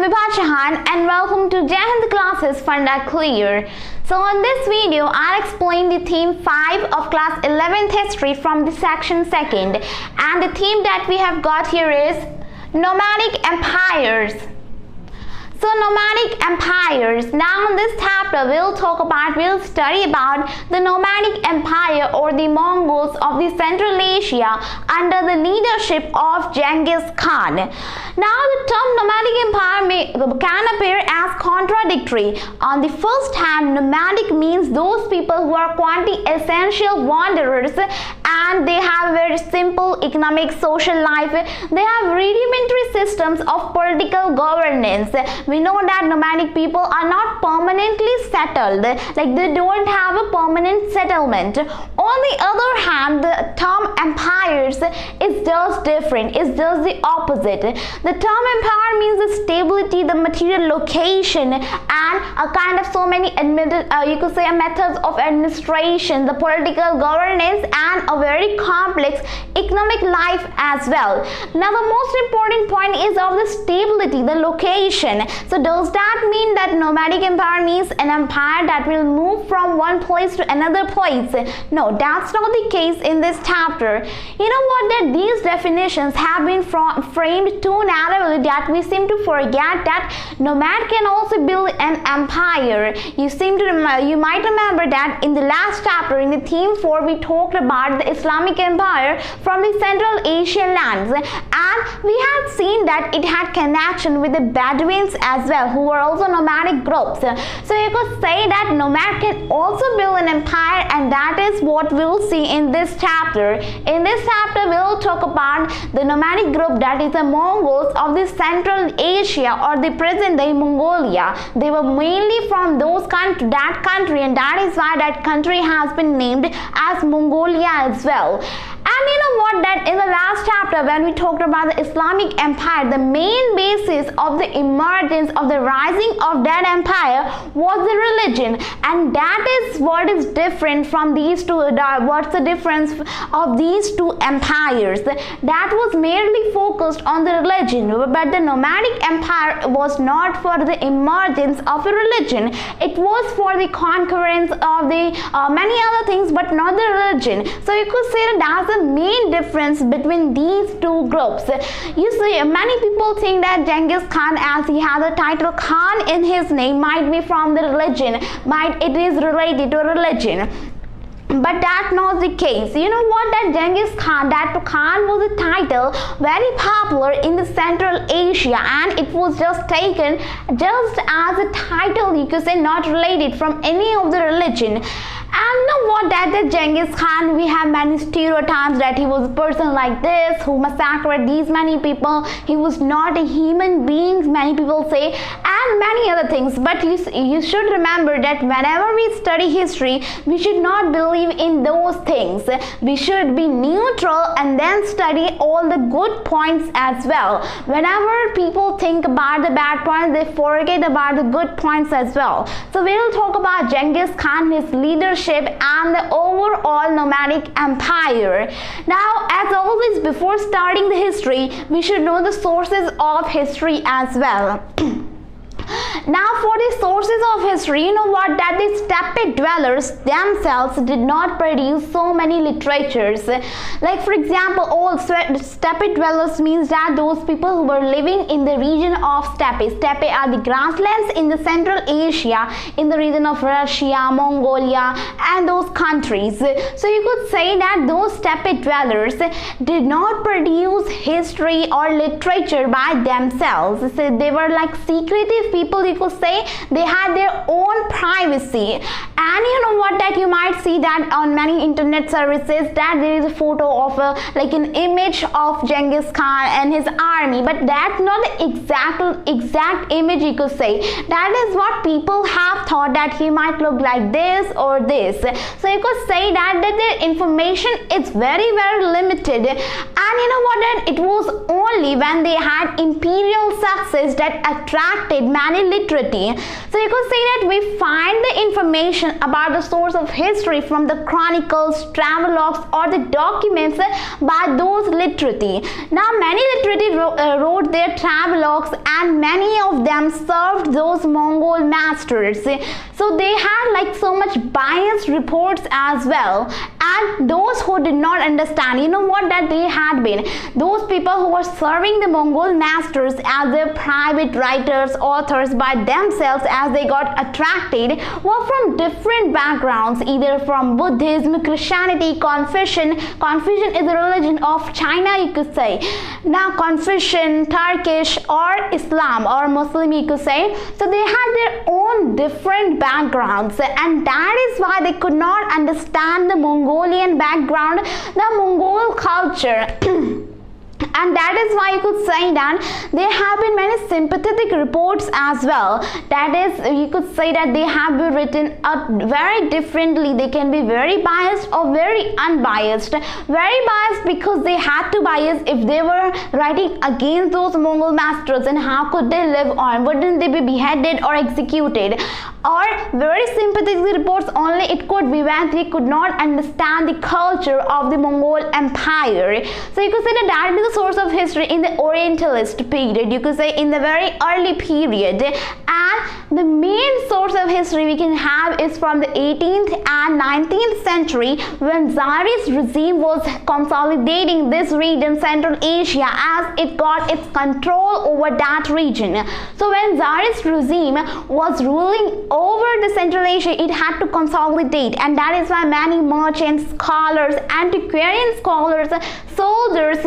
𝓒𝓱𝓪𝓾𝓱𝓪 and welcome to 𝓒𝓱𝓪𝓾𝓱𝓪𝓷. So on this video, I'll explain the theme 5 of class 11th history from the section 2nd, and the theme that we have got here is nomadic empires. So nomadic empires. Now in this chapter we'll study about the nomadic empire or the Mongols of the Central Asia under the leadership of Genghis Khan. Now the term nomadic empire can appear as contradictory. On the first hand, nomadic means those people who are quasi-essential wanderers and they have a very simple economic social life. They have rudimentary systems of political governance. We know that nomadic people are not permanently settled, like they don't have a permanent settlement. On the other hand, the term empires is just different, it's just the opposite. The term empire means the stability, the material location, and a kind of so many you could say methods of administration, the political governance, and a very complex economic life as well. Now the most important point is of the stability, the location. So does that mean that nomadic empire means an empire that will move from one place to another place? No, that's not the case in this chapter. You know what, that these definitions have been framed too narrowly that we seem to forget that nomad can also build an empire. You might remember that in the last chapter, in the theme 4, we talked about the Islamic empire from the Central Asian lands, and we had seen that it had connection with the Bedouins as well, who were also nomadic groups. So you could say that nomad can also build an empire, and that is what we'll see in this chapter. In this chapter, we'll talk about the nomadic group that is the Mongols of the Central Asia or the present-day Mongolia. They were mainly from that country, and that is why that country has been named as Mongolia as well. And you know what, that in the last chapter when we talked about the Islamic empire, the main basis of the emergence of the rising of that empire was the religion, and that is what is different from these two. What's the difference of these two empires? That was merely focused on the religion, but the nomadic empire was not for the emergence of a religion. It was for the concurrence of the many other things, but not the religion. So you could say that that's the main difference between these two groups. You see, many people think that Genghis Khan, as he has a title Khan in his name, might be from the religion, it is related to religion. But that's not the case. You know what, that Genghis Khan, that Khan was a title very popular in the Central Asia, and it was just taken just as a title, you could say, not related from any of the religion. And you know what, that the Genghis Khan, we have many stereotypes that he was a person like this who massacred these many people. He was not a human being, many people say, and many other things. But you should remember that whenever we study history, we should not believe in those things. We should be neutral and then study all the good points as well. Whenever people think about the bad points, they forget about the good points as well. So we will talk about Genghis Khan, his leadership, and the overall nomadic empire. Now, as always, before starting the history, we should know the sources of history as well. Now for the sources of history, you know what, that the steppe dwellers themselves did not produce so many literatures. Like for example, all steppe dwellers means that those people who were living in the region of steppe. Steppe are the grasslands in the Central Asia, in the region of Russia, Mongolia, and those countries. So you could say that those steppe dwellers did not produce history or literature by themselves. So they were like secretive people, you could say. They had their own privacy. And you know what, that you might see that on many internet services that there is a photo of like an image of Genghis Khan and his army, but that's not the exact image, you could say. That is what people have thought, that he might look like this or this. So you could say that their information is very limited. And you know what, that it was only when they had imperial success that attracted many literati. So you could say that we find the information information about the source of history from the chronicles, travelogues, or the documents by those literati. Now many literati wrote their travelogues, and many of them served those Mongol masters. So they had like so much biased reports as well, and those who did not understand, you know what, that they had been those people who were serving the Mongol masters as their private writers, authors by themselves, as they got attracted, were from different backgrounds, either from Buddhism, Christianity, Confucian. Confucian is the religion of China, you could say. Now Confucian, Turkish, or Islam or Muslim, you could say. So they had their own different backgrounds, and that is why they could not understand the Mongolian background, the Mongol culture. And that is why you could say that there have been many sympathetic reports as well. That is, you could say that they have been written up very differently. They can be very biased or very unbiased. Very biased because they had to bias if they were writing against those Mongol masters, and how could they live on? Wouldn't they be beheaded or executed? Or very sympathetic reports only it could be when they could not understand the culture of the Mongol Empire. So you could say that that is the source of history in the Orientalist period, you could say in the very early period. And the main source of history we can have is from the 18th and 19th century, when Tsarist regime was consolidating this region, Central Asia, as it got its control over that region. So when Tsarist regime was ruling over the Central Asia, it had to consolidate, and that is why many merchants, scholars, antiquarian scholars, soldiers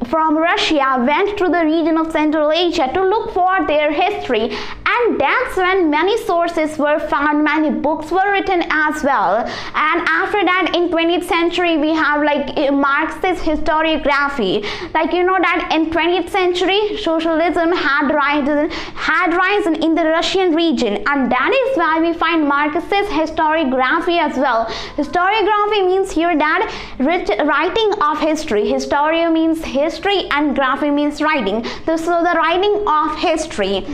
from Russia went to the region of Central Asia to look for their history, and that's when many sources were found, many books were written as well. And after that, in 20th century, we have like Marxist historiography. Like you know that in 20th century, socialism had risen in the Russian region, and that is why we find Marxist historiography as well. Historiography means here that writing of history. Historia means history and graphy means writing. So the writing of history.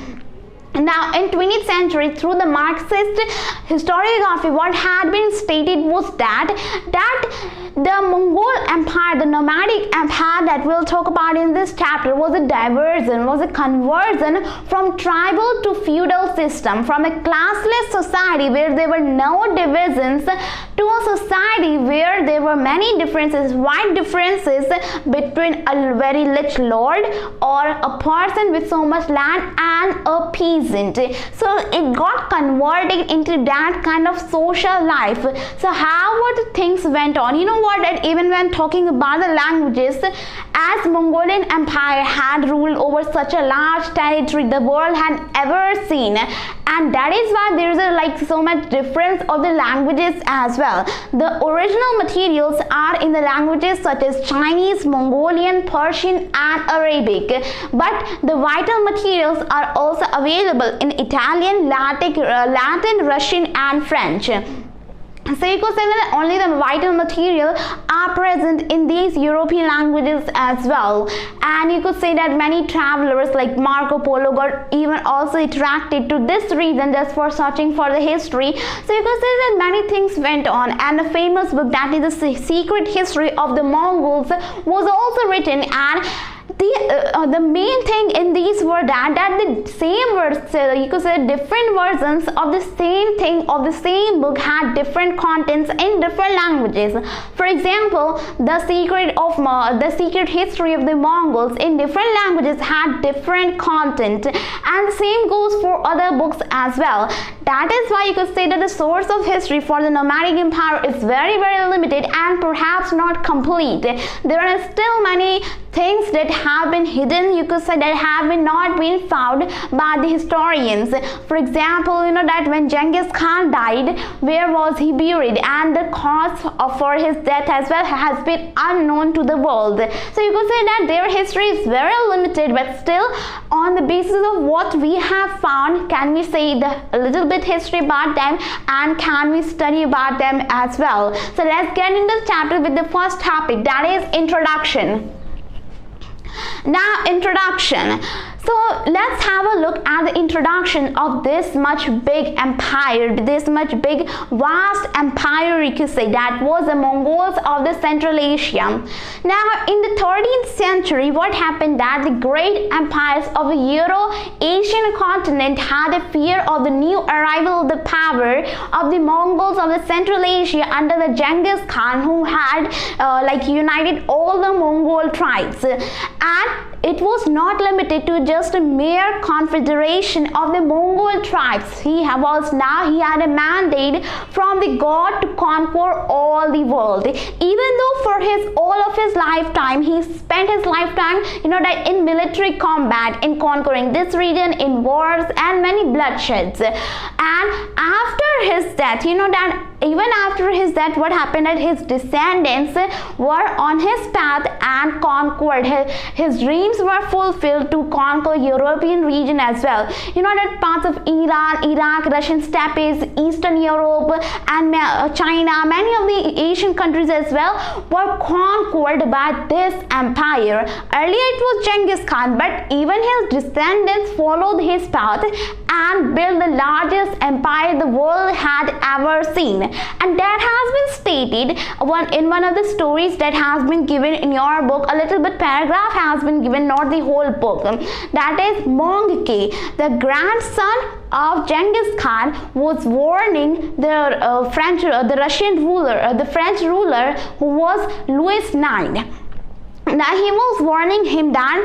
Now in 20th century, through the Marxist historiography, what had been stated was that the Mongol Empire, the nomadic empire that we'll talk about in this chapter, was a diversion, was a conversion from tribal to feudal system, from a classless society where there were no divisions to a society where there were many differences, wide differences between a very rich lord or a person with so much land and a peasant. So it got converted into that kind of social life. So how were the things went on? You know what, that even when talking about the languages, as Mongolian Empire had ruled over such a large territory the world had ever seen, and that is why there is like so much difference of the languages as well. The original materials are in the languages such as Chinese, Mongolian, Persian, and Arabic, but the vital materials are also available in Italian, Latin, Russian, and French. So you could say that only the vital material are present in these European languages as well. And you could say that many travelers like Marco Polo got even also attracted to this region just for searching for the history. So you could say that many things went on, and a famous book, that is the Secret History of the Mongols, was also written. And the main thing in these were that the same words, you could say different versions of the same thing of the same book had different contents in different languages. For example, the secret history of the Mongols in different languages had different content, and the same goes for other books as well. That is why you could say that the source of history for the nomadic empire is very, very limited and perhaps not complete. There are still many things that have been hidden, you could say, that have not been found by the historians. For example, you know that when Genghis Khan died, where was he buried, and the cause for his death as well has been unknown to the world. So you could say that their history is very limited, but still on the basis of what we have found, can we say a little bit history about them, and can we study about them as well. So let's get into the chapter with the first topic, that is introduction. Now introduction. So let's have a look at the introduction of this much big empire, this much big vast empire, you could say, that was the Mongols of the Central Asia. Now in the 13th century, what happened that the great empires of the Euro-Asian continent had a fear of the new arrival of the power of the Mongols of the Central Asia under the Genghis Khan, who had united all the Mongol tribes. And it was not limited to just a mere confederation of the Mongol tribes. He had a mandate from the god to conquer all the world. Even though for all of his lifetime, he spent his lifetime, in military combat, in conquering this region, in wars and many bloodsheds. And after his death, even after his death, what happened that his descendants were on his path and conquered. His dreams were fulfilled to conquer European region as well. That parts of Iran, Iraq, Russian steppes, Eastern Europe and China, many of the Asian countries as well were conquered by this empire. Earlier it was Genghis Khan, but even his descendants followed his path and built the largest empire the world had ever seen. And that has been stated in one of the stories that has been given in your book. A little bit paragraph has been given, not the whole book. That is Mongke, the grandson of Genghis Khan, was warning the French ruler who was Louis IX. Now he was warning him that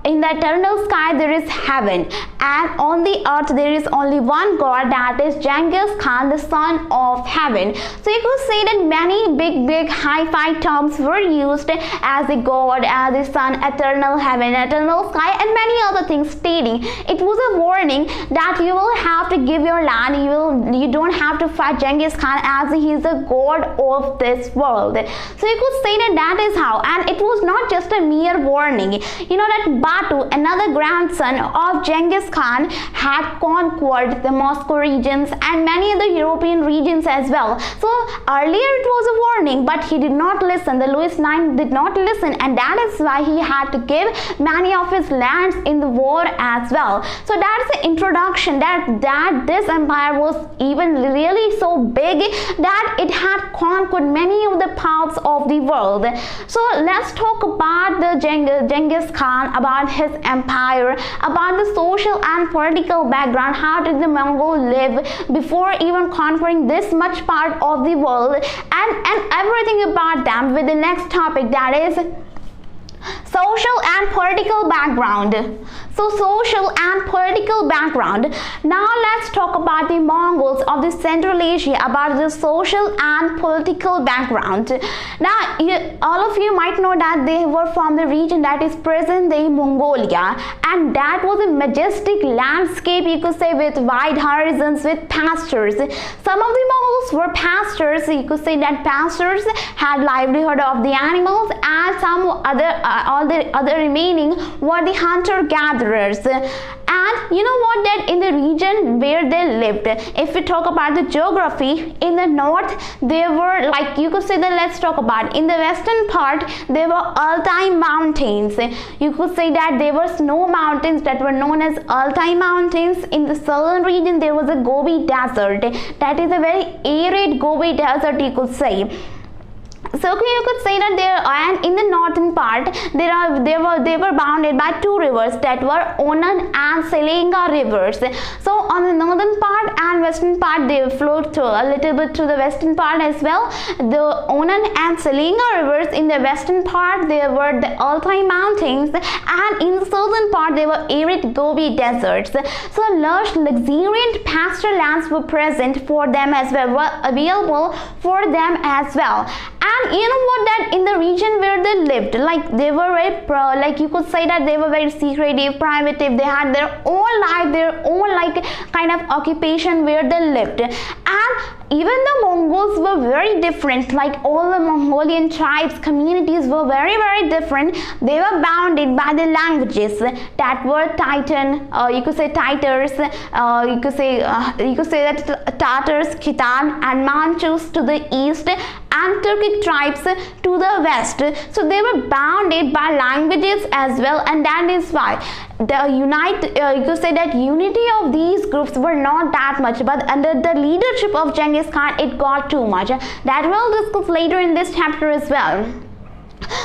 in the eternal sky there is heaven, and on the earth there is only one god, that is Genghis Khan, the son of heaven. So you could say that many big hi-fi terms were used as the god, as the sun, eternal heaven, eternal sky, and many other things, stating it was a warning that you will have to give your land, you don't have to fight Genghis Khan, as he is the god of this world. So you could say that is how. And it was not just a mere warning. That Batu, another grandson of Genghis Khan, had conquered the Moscow regions and many other European regions as well. So earlier it was a warning, but he did not listen. The Louis IX did not listen, and that is why he had to give many of his lands in the war as well. So that's the introduction, that this empire was even really so big that it had conquered many of the parts of the world. So let's talk about the Genghis Khan, about his empire, about the social and political background. How did the Mongols live before even conquering this much part of the world, and everything about them, with the next topic, that is social and political background. So social and political background. Now let's talk about the Mongols of the Central Asia, about the social and political background. Now all of you might know that they were from the region that is present day Mongolia, and that was a majestic landscape, you could say, with wide horizons, with pastures. Some of the Mongols were pastors, you could say that pastors had livelihood of the animals, and some all the other remaining were the hunter-gatherers. And you know what, that in the region where they lived, if we talk about the geography, in the north there were, like you could say that, let's talk about in the western part there were Altai mountains. You could say that there were snow mountains that were known as Altai mountains. In the southern region there was a Gobi desert, that is a very arid Gobi desert, you could say. So you could say that there, and in the northern part they were bounded by two rivers, that were Onan and 𝓒𝓏𝓏 rivers. So on the northern part and western part they flowed through a little bit to the western part as well. The Onan and 𝓒𝓏𝓏 rivers, in the western part there were the Altai mountains, and in the southern part there were arid Gobi deserts. So lush, luxuriant pasture lands were present for them as well, were available for them as well. And you know what, that in the region where they lived, like they were very like you could say that they were very secretive, primitive. They had their own life, their own like kind of occupation where they lived. And even the Mongols were very different, like all the Mongolian tribes, communities were very different. They were bounded by the languages that were Titan, you could say Tatars, you could say that Tatars, Khitan and Manchus to the east, and Turkic tribes to the west. So they were bounded by languages as well, and that is why the you could say that unity of these groups were not that much, but under the leadership of Genghis Khan it got too much. That we'll discuss later in this chapter as well.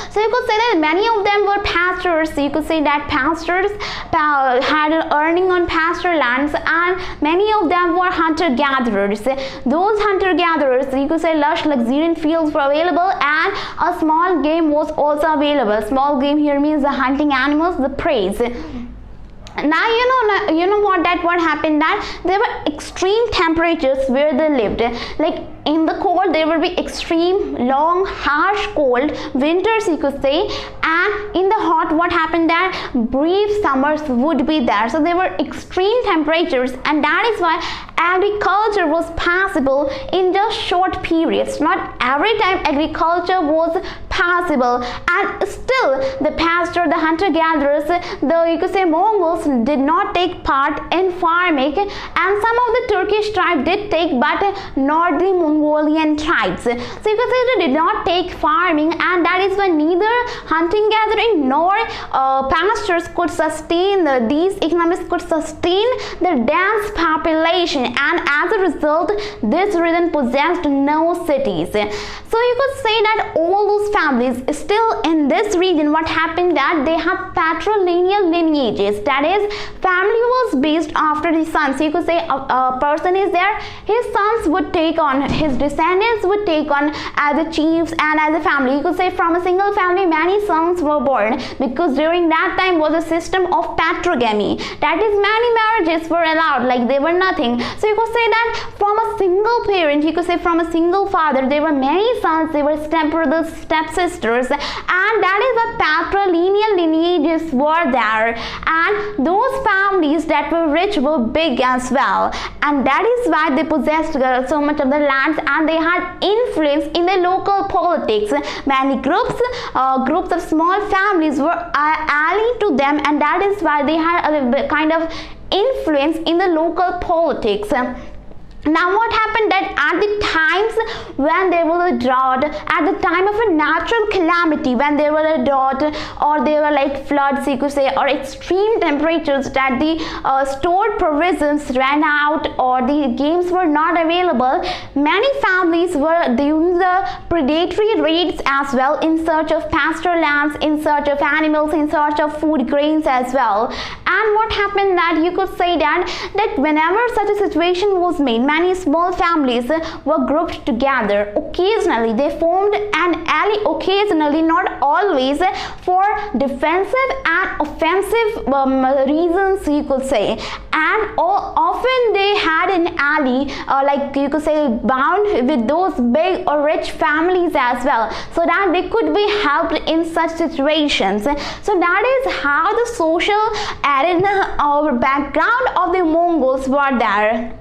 So you could say that many of them were pastors. You could say that pastors had an earning on pasture lands, and many of them were hunter-gatherers. Those hunter-gatherers, you could say, lush luxuriant fields were available, and a small game was also available. Small game here means the hunting animals, the prey. Now you know what happened, that there were extreme temperatures where they lived. Like in the cold there will be extreme long harsh cold winters, you could say, and in the hot what happened, that brief summers would be there. So there were extreme temperatures, and that is why agriculture was possible in just short periods. Not every time agriculture was possible, and still the pastor, the hunter-gatherers, you could say Mongols did not take part in farming, and some of the Turkish tribes did take, but not the Mongolian tribes. So you could say they did not take farming, and that is why neither hunting-gathering nor pastures could sustain these economies could sustain the dense population, and as a result this region possessed no cities. So you could say that all those families still in this region, what happened, that they have patrilineal lineages, that is family was based after the sons. So you could say a person is there, his sons would take on, his descendants would take on as the chiefs and as a family. You could say from a single family many sons were born, because during that time was a system of patrogamy, that is many marriages were allowed, like they were nothing. So you could say that from a single parent, you could say from a single father, there were many sons, they were stepbrothers, stepsisters, and that is why patrilineal lineages were there, and those families that were rich were big as well, and that is why they possessed so much of the lands, and they had influence in the local politics. Many groups of small families were allied to them, and that is why they had a kind of influence in the local politics. Now what happened, that at the times when there was a drought, at the time of a natural calamity, when there was a drought or there were like floods, you could say, or extreme temperatures, that the stored provisions ran out or the games were not available, many families were doing the predatory raids as well, in search of pasture lands, in search of animals, in search of food grains as well. And what happened, that you could say that whenever such a situation was made, many small families were grouped together. Occasionally they formed an ally, occasionally, not always, for defensive and offensive reasons, you could say, and often they had an ally, like you could say, bound with those big or rich families as well, so that they could be helped in such situations. So that is how the social arena or background of the Mongols were there.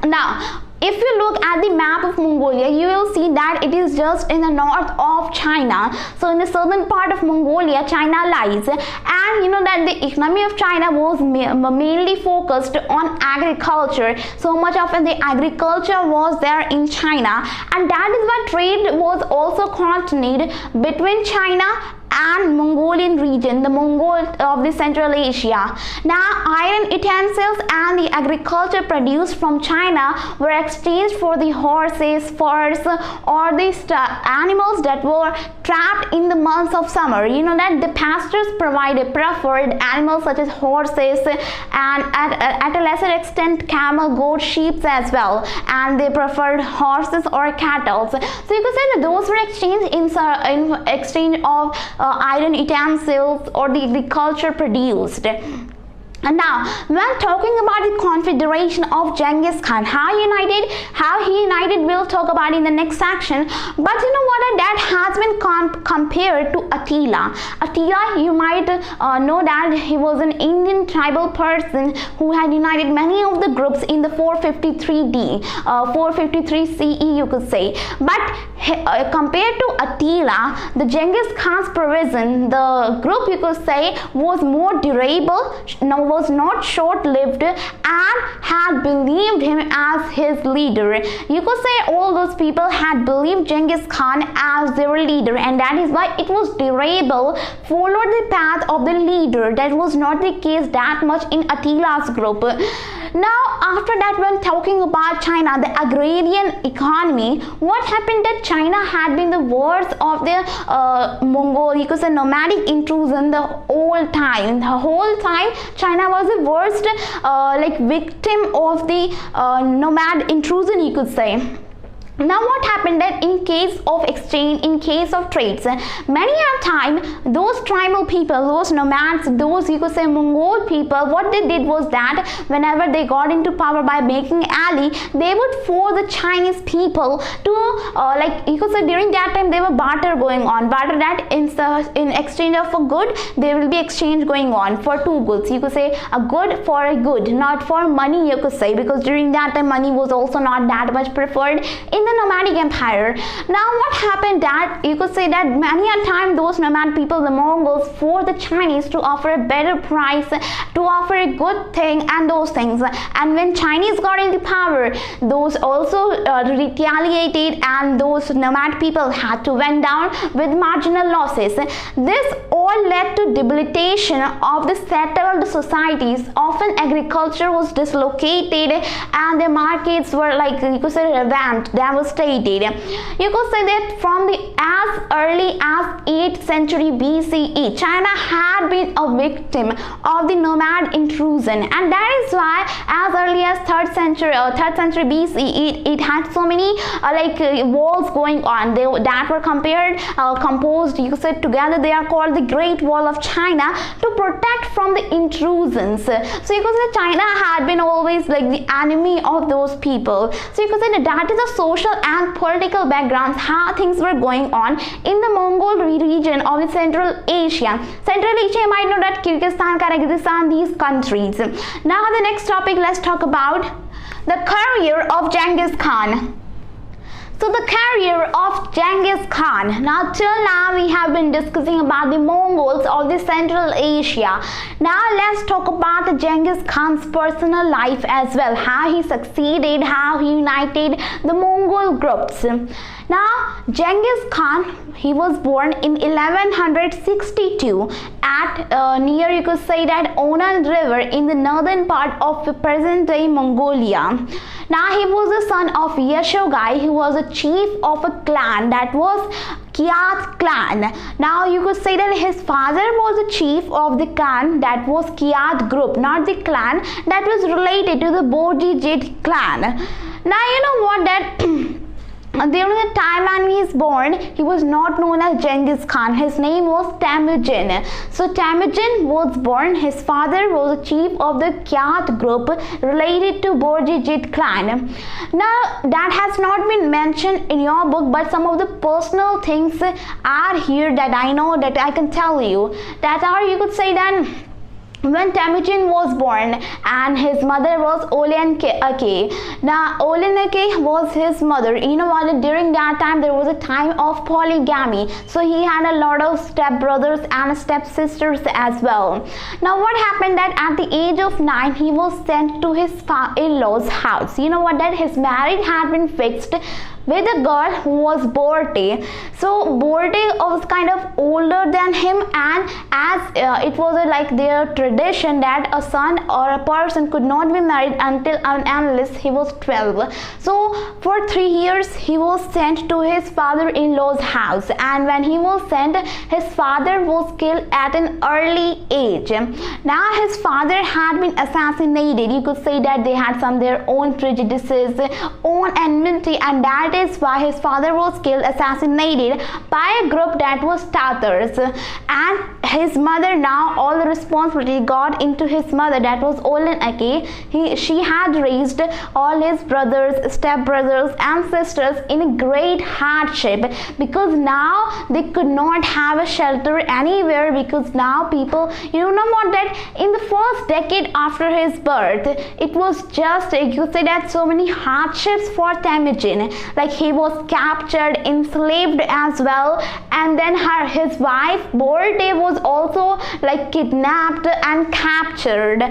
Now if you look at the map of Mongolia, you will see that it is just in the north of China. So in the southern part of Mongolia, China lies, and you know that the economy of China was mainly focused on agriculture. So much of the agriculture was there in China, and that is why trade was also continued between China and Mongolian region, the Mongol of the Central Asia. Now iron utensils and the agriculture produced from China were exchanged for the horses, furs, or the animals that were trapped in the months of summer. You know that the pastures provided preferred animals such as horses, and at a lesser extent camel, goat, sheep as well, and they preferred horses or cattle. So you could say that those were exchanged in exchange of iron utensils or the agriculture produced. And now, when talking about the confederation of Genghis Khan, how he united, we'll talk about in the next section. But you know what, that has been compared to Attila. Attila, you might know that he was an Indian tribal person who had united many of the groups in the 453 CE, you could say. But compared to Attila, the Genghis Khan's provision, the group, you could say, was more durable, was not short-lived, and had believed him as his leader. You could say all those people had believed Genghis Khan as their leader, and that is why it was durable, followed the path of the leader. That was not the case that much in Attila's group. Now, after that, when talking about China, the agrarian economy, what happened that China had been the worst of the Mongol, you could say, nomadic intrusion the whole time. The whole time, China was the worst victim of the nomad intrusion, you could say. Now what happened that in case of exchange, in case of trades, many a time those tribal people, those nomads, those, you could say, Mongol people, what they did was that whenever they got into power by making ally, they would force the Chinese people to you could say, during that time there were barter going on. Barter, that in exchange of a good, there will be exchange going on for two goods. You could say a good for a good, not for money, you could say, because during that time money was also not that much preferred in the nomadic empire. Now what happened that you could say that many a time those nomad people, the Mongols, forced the Chinese to offer a better price, to offer a good thing and those things. And when Chinese got into power, those also retaliated, and those nomad people had to went down with marginal losses. This all led to debilitation of the settled societies. Often agriculture was dislocated and the markets were, like, you could say, revamped, devastated. You could say that from the as early as 8th century BCE, China had been a victim of the nomad intrusion, and that is why as early as 3rd century BCE, it had so many walls going on. That were composed, you could say, together. They are called the Great Wall of China, to protect from the intrusions. So you could say China had been always like the enemy of those people. So you could say that is the social and political backgrounds, how things were going on in the Mongol region of the Central Asia. Central Asia, you might know that Kyrgyzstan, Kazakhstan, these countries. Now the next topic, let's talk about the career of Genghis Khan. So the career of Genghis Khan. Now till now we have been discussing about the Mongols of the Central Asia. Now let's talk about the Genghis Khan's personal life as well. How he succeeded, how he united the Mongol groups. Now Genghis Khan, he was born in 1162 at near, you could say, that Onan River in the northern part of present-day Mongolia. Now he was the son of 𝓥𝓲𝓫, who was a chief of a clan, that was 𝓥𝓲𝓫 clan. Now you could say that his father was the chief of the clan, that was 𝓥𝓲 group, not the clan that was related to the 𝓥𝓲𝓫 clan. Now you know what, that during the time when he is born, he was not known as Genghis Khan. His name was Temujin. So Temujin was born. His father was a chief of the 𝓥𝓲 group related to 𝓥𝓲𝓫 clan. Now that has not been mentioned in your book, but some of the personal things are here that I know, that I can tell you, that are, you could say, that when Temujin was born and his mother was 𝓥𝓲𝓫. Now 𝓥𝓲𝓫 was his mother. You know what, during that time there was a time of polygamy, so he had a lot of stepbrothers and stepsisters as well. Now what happened that at the age of 9 he was sent to his in-laws house. You know what, that his marriage had been fixed with a girl who was 𝓤𝓤. So 𝓤𝓤 was kind of older than him, and as it was like their tradition that a son or a person could not be married unless he was 12. So for 3 years he was sent to his father-in-law's house, and when he was sent, his father was killed at an early age. Now his father had been assassinated. You could say that they had some their own prejudices, own enmity, and that is why his father was killed, assassinated by a group that was Tatars, and his mother, now all the responsibility got into his mother, that was Ake. She had raised all his brothers, stepbrothers and sisters in a great hardship, because now they could not have a shelter anywhere, because now people, you know what, that in the first decade after his birth, it was just, you could say that, so many hardships for Temujin. Like he was captured, enslaved as well, and then his wife Bolte was also like kidnapped and captured.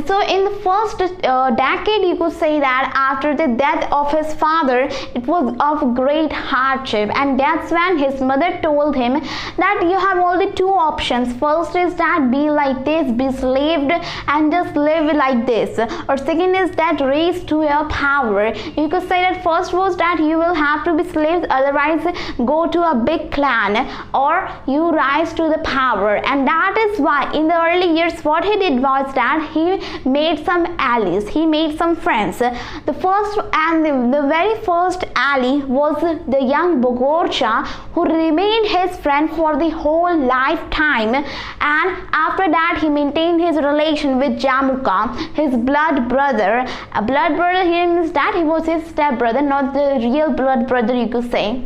So in the first decade, you could say that after the death of his father, it was of great hardship, and that's when his mother told him that you have only two options. First is that be like this, be slaved and just live like this, or second is that raise to your power. You could say that first was that you will have to be slaves, otherwise go to a big clan, or you rise to the power. And that is why in the early years what he did was that he made some allies, he made some friends. The first and the very first ally was the young 𝓥𝓲𝓫, who remained his friend for the whole lifetime, and after that he maintained his relation with Jamukha, his blood brother. A blood brother here means that he was his stepbrother, not the real blood brother, you could say.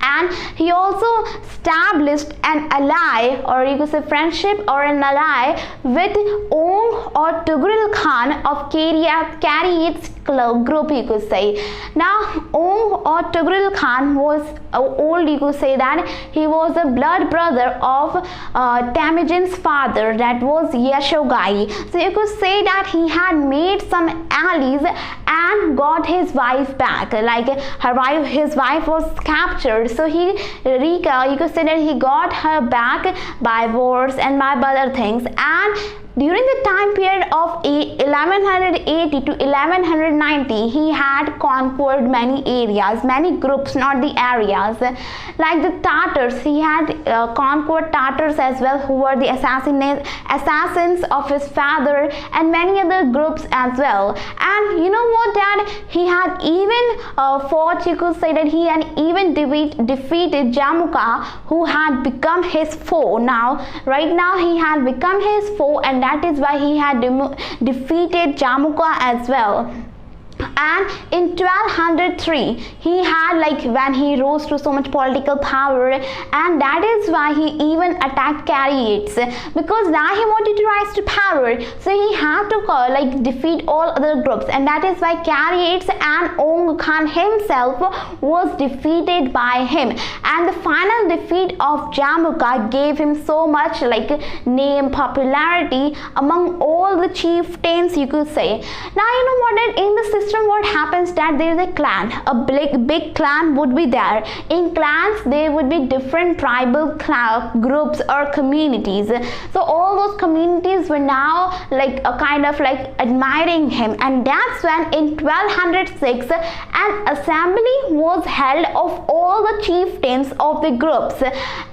And he also established an ally, or you could say friendship or an ally, with 𝓥𝓲𝓫 of Kariit's group, you could say. Now 𝓥𝓲𝓫 was old, you could say that he was a blood brother of Temujin's father, that was Yashogai. So you could say that he had made some allies and got his wife back. Like his wife was captured, so you could say that he got her back by wars and by other things. And during the time period of 1180 to 1190, he had conquered many areas, many groups, not the areas. Like the Tatars, he had conquered Tatars as well, who were the assassins of his father, and many other groups as well. And you know what, that he had even fought, you could say that he had even defeated Jamukha, who had become his foe. Right now he had become his foe, and that is why he had defeated Jamukha as well. And in 1203 he had, like, when he rose to so much political power, and that is why he even attacked Kariits, because now he wanted to rise to power, so he had to defeat all other groups, and that is why Kariits and 𝓥𝓲𝓫 himself was defeated by him. And the final defeat of Jamukha gave him so much name, popularity among all the chieftains, you could say. Now you know what, that in the system what happens, that there is a clan, a big clan would be there. In clans there would be different tribal groups or communities, so all those communities were now admiring him. And that's when in 1206 an assembly was held of all the chieftains of the groups,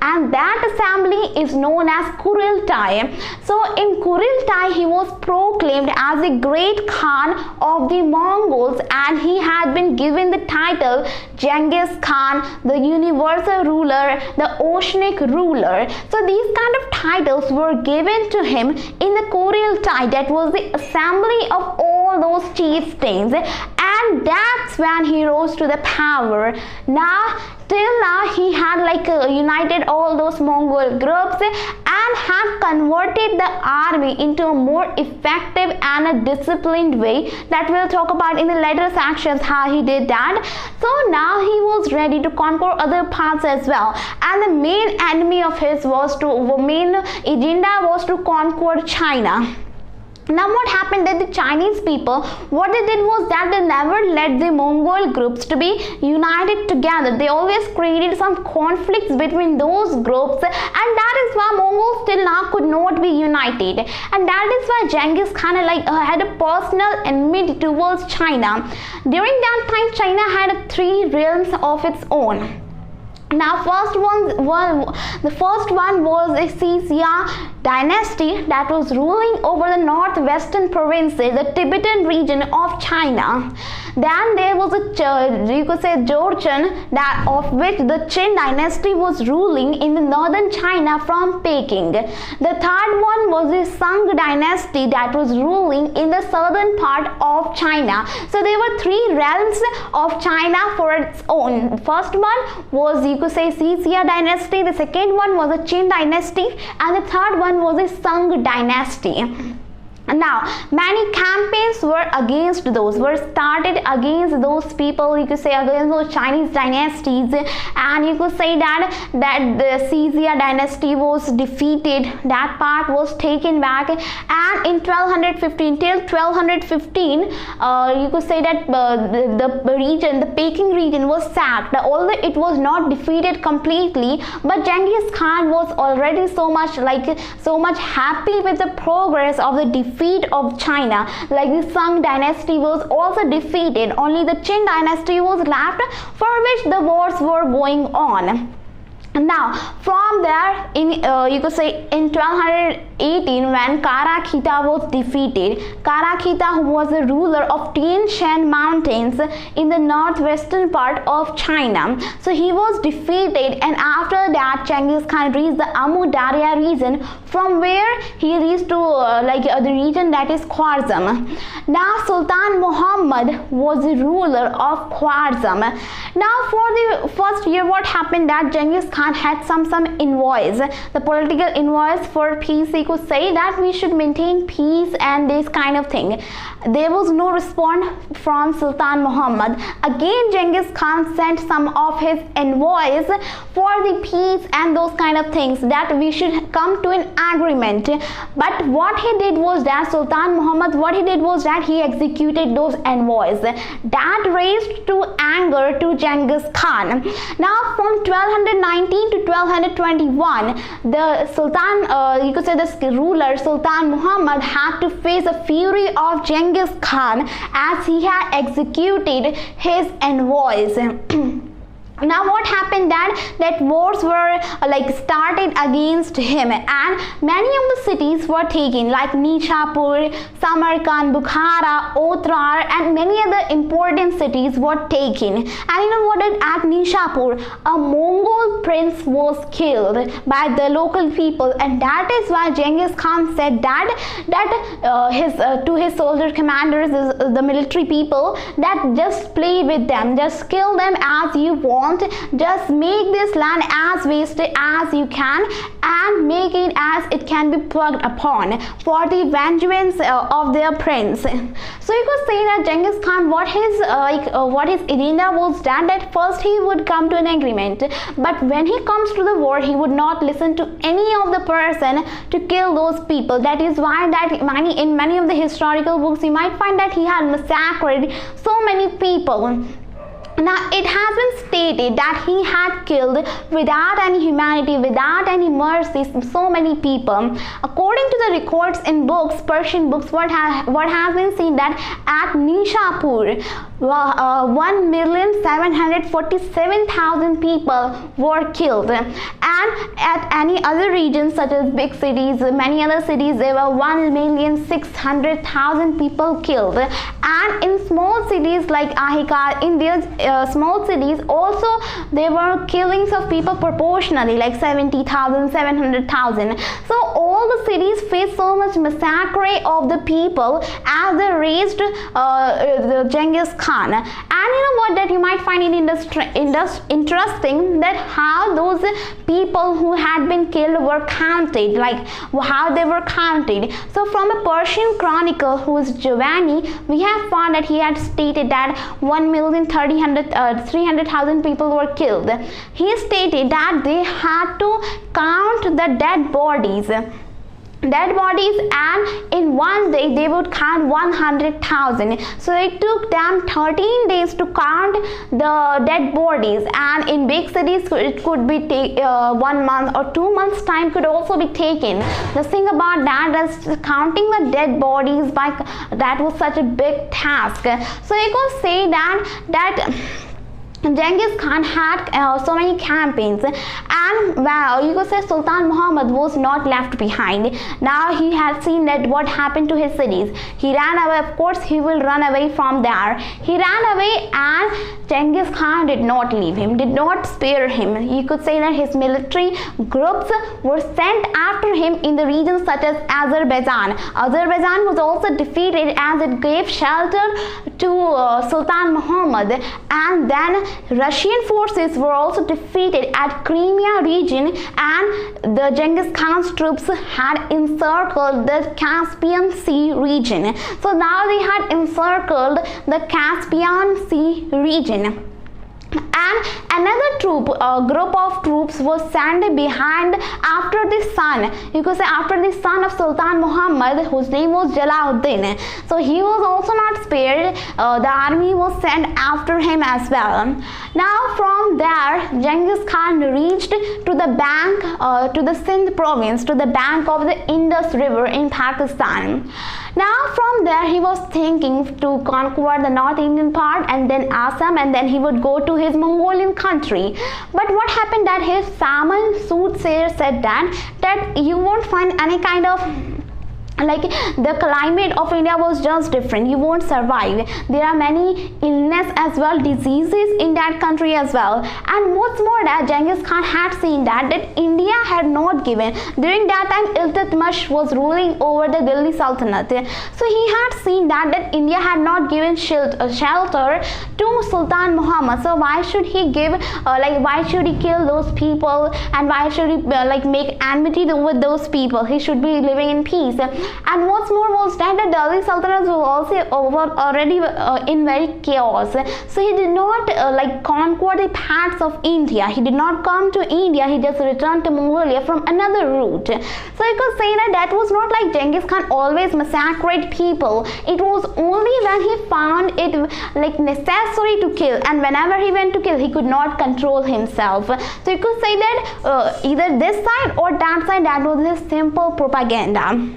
and that assembly is known as Kuriltai. So in Kuriltai he was proclaimed as a great Khan of the Mongols, and he had been given the title Genghis Khan, the universal ruler, the oceanic ruler. So these kind of titles were given to him in the Kuriltai, that was the assembly of all those chieftains, and that's when he rose to the power. Till now he had united all those Mongol groups and had converted the army into a more effective and a disciplined way, that we'll talk about in the later sections how he did that. So now he was ready to conquer other parts as well, and the main enemy of his main agenda was to conquer China. Now what happened, that the Chinese people, what they did was that they never let the Mongol groups to be united together. They always created some conflicts between those groups, and that is why Mongols till now could not be united. And that is why Genghis Khan had a personal enmity towards China. During that time China had 3 realms of its own. Now the first one was Scythia, dynasty that was ruling over the northwestern provinces, the Tibetan region of China. Then there was you could say Joseon, that of which the Qin dynasty was ruling in the northern China from Peking. The third one was the Sung dynasty that was ruling in the southern part of China. So there were three realms of China for its own. First one was, you could say, Xia dynasty. The second one was the Qin dynasty, and the third one was the Sung dynasty. Now, many campaigns were started against those people, you could say, against those Chinese dynasties, and you could say that the Xia dynasty was defeated. That part was taken back, and in 1215 till 1215, you could say that the Peking region was sacked. Although it was not defeated completely, but Genghis Khan was already so much happy with the progress of the defeat of China. Like the Sung dynasty was also defeated, only the Qin dynasty was left, for which the wars were going on. Now, from there, you could say in 1218, when 𝓥𝓲𝓫 was defeated, 𝓥𝓲𝓫, who was the ruler of Tian Shan mountains in the northwestern part of China, so he was defeated, and after that Genghis Khan reached the Amu Darya region, from where he reached to the region that is 𝓥𝓲𝓫. Now, Sultan Muhammad was the ruler of 𝓥𝓲𝓫. Now, for the first year, what happened that Genghis Khan had some envoys, the political envoys for peace. He could say that we should maintain peace and this kind of thing. There was no response from Sultan Muhammad. Again, Genghis Khan sent some of his envoys for the peace and those kind of things, that we should come to an agreement. But what he did was that Sultan Muhammad, he executed those envoys. That raised to anger to Genghis Khan. Now, from 1219 to 1221, the Sultan, you could say the ruler Sultan Muhammad, had to face the fury of Genghis Khan as he had executed his envoys. Now, what happened that wars were started against him, and many of the cities were taken, like Nishapur, Samarkand, Bukhara, Otrar, and many other important cities were taken. And you know what? At Nishapur, a Mongol prince was killed by the local people, and that is why Genghis Khan said to his soldier commanders, the military people, that just play with them, just kill them as you want. Just make this land as wasted as you can, and make it as it can be plucked upon for the vengeance of their prince. So you could say that Genghis Khan, what his agenda was that first he would come to an agreement, but when he comes to the war, he would not listen to any of the person to kill those people. That is why in many of the historical books you might find that he had massacred so many people. Now, it has been stated that he had killed without any humanity, without any mercy, so many people. According to the records in books, Persian books, what has been seen that at Nishapur, 1,747,000 people were killed, and at any other regions such as big cities, many other cities, there were 1,600,000 people killed, and in small cities like Ahikar, in these small cities also there were killings of people proportionally, like 70,000, 700,000. So all the cities faced so much massacre of the people as they raised the Genghis Khan. And you know what, that you might find it interesting that how those people who had been killed were counted, like how they were counted. So from a Persian chronicle, who is Giovanni, we have found that he had stated that 1,300,000 people were killed. He stated that they had to count the dead bodies, and in one day they would count 100,000. So it took them 13 days to count the dead bodies, and in big cities it could be 1 month or 2 months time could also be taken. The thing about that is counting the dead bodies, that was such a big task. So you could say that Genghis Khan had so many campaigns, and you could say Sultan Muhammad was not left behind. Now he had seen that what happened to his cities. He ran away. Of course, he will run away from there. He ran away, and Genghis Khan did not leave him, did not spare him. You could say that his military groups were sent after him in the regions such as Azerbaijan. Azerbaijan was also defeated as it gave shelter to Sultan Muhammad, and then Russian forces were also defeated at Crimea region, and the Genghis Khan's troops had encircled the Caspian Sea region. So now they had encircled the Caspian Sea region. And another group of troops was sent behind after the son, you could say after the son of Sultan Muhammad, whose name was 𝓒𝓲𝓫𝓱𝓪. So he was also not spared. The army was sent after him as well. Now from there, Genghis Khan reached to the bank, to the Sindh province, to the bank of the Indus River in Pakistan. Now from there he was thinking to conquer the North Indian part and then Assam, and then he would go to his Mongolian country. But what happened that his shaman soothsayer said that you won't find any kind of, like, the climate of India was just different. You won't survive. There are many illness as well, diseases in that country as well. And what's more, that Genghis Khan had seen that India had not given. During that time, Iltutmish was ruling over the Delhi Sultanate. So he had seen that India had not given shelter to Sultan Muhammad. So why should he give, why should he kill those people, and why should he make enmity with those people? He should be living in peace. And what's more was that the Delhi Sultanate was also already in very chaos. So he did not conquer the parts of India. He did not come to India. He just returned to Mongolia from another route. So you could say that was not like Genghis Khan always massacred people. It was only when he found it necessary to kill, and whenever he went to kill, he could not control himself. So you could say that either this side or that side, that was his simple propaganda.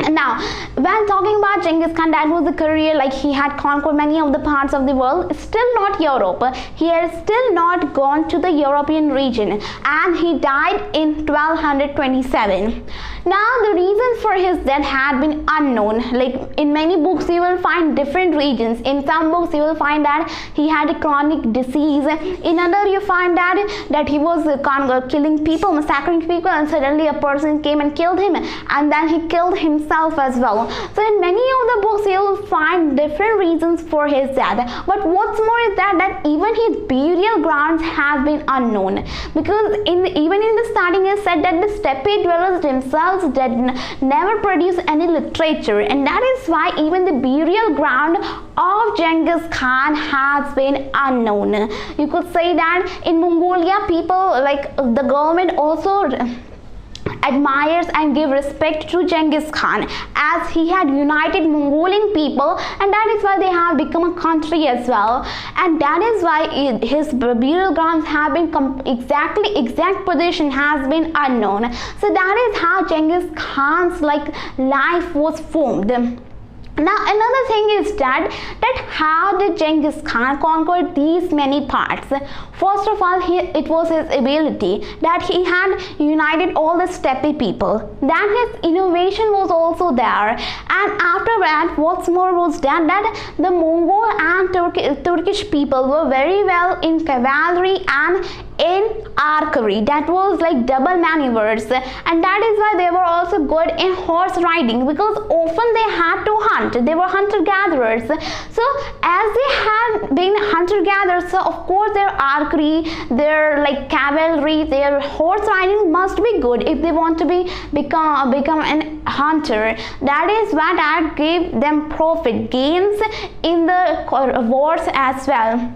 Now, when talking about Genghis Khan, that was a career, he had conquered many of the parts of the world, still not Europe. He had still not gone to the European region, and he died in 1227. Now, the reasons for his death had been unknown. In many books, you will find different reasons. In some books, you will find that he had a chronic disease. In other, you find that he was killing people, massacring people, and suddenly a person came and killed him, and then he killed himself as well. So in many of the books, you will find different reasons for his death. But what's more is that even his burial grounds have been unknown, because even in the starting, it said that the steppe dwellers themselves did never produce any literature, and that is why even the burial ground of Genghis Khan has been unknown. You could say that in Mongolia, people, the government also admires and give respect to Genghis Khan, as he had united Mongolian people, and that is why they have become a country as well, and that is why his burial grounds have been exact position has been unknown. So that is how Genghis Khan's life was formed. Now another thing is that how did Genghis Khan conquer these many parts? First of all, it was his ability that he had united all the steppe people. Then his innovation was also there, and after that, what's more was that the Mongol and Turkish people were very well in cavalry and in archery. That was double maneuvers, and that is why they were also good in horse riding, because often they had to hunt. They were hunter-gatherers. So as they had been hunter-gatherers, so of course their archery, their cavalry, their horse riding must be good if they want to become an hunter. That is what that gave them profit gains in the wars as well.